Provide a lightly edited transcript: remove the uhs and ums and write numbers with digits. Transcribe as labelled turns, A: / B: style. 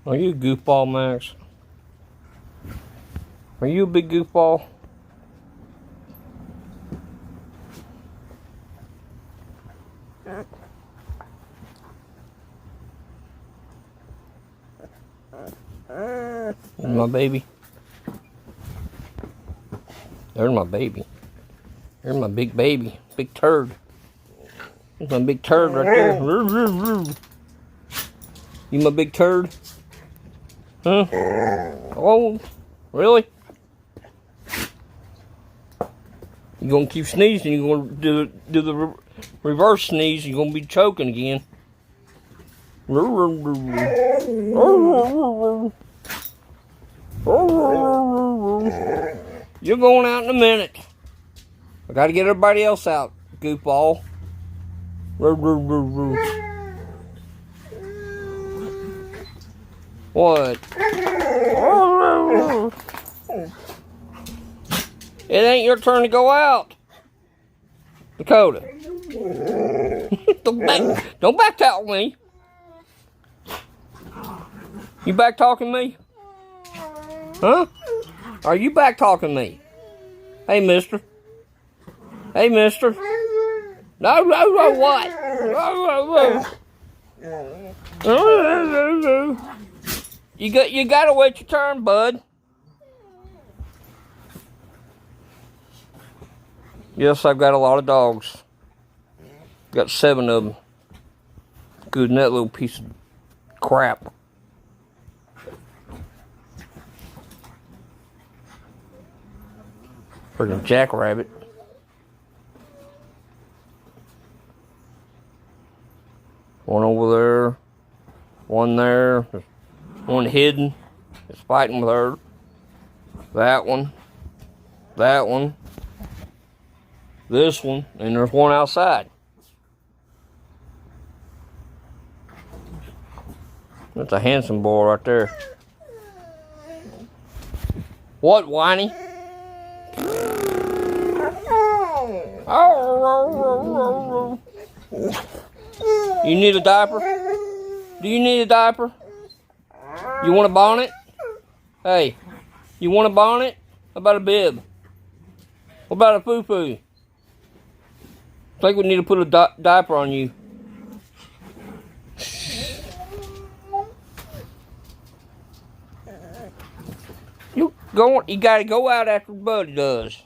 A: Are you a goofball, Max? Are you a big goofball? My baby. There's my baby. There's my big baby. Big turd. There's my big turd right there. You my big turd? Huh? Oh, really? You gonna keep sneezing? You gonna do the reverse sneeze? You gonna be choking again? You're going out in a minute. I gotta get everybody else out, goofball. What? It ain't your turn to go out, Dakota. Don't back talk me. You back talking me? Huh? Are you back talking me? Hey, mister. Hey, mister. No, what? You gotta wait your turn, bud. Yes, I've got a lot of dogs. Got 7 of them. Good, and that little piece of crap. Freaking jackrabbit. One over there. One there. There's one hidden. It's fighting with her. That one. That one. This one. And there's one outside. That's a handsome boy right there. What, Whiny? You need a diaper? Do you need a diaper? You want a bonnet? Hey, you want a bonnet? How about a bib? What about a poo-poo? I think we need to put a diaper on you. You gotta go out after Buddy does.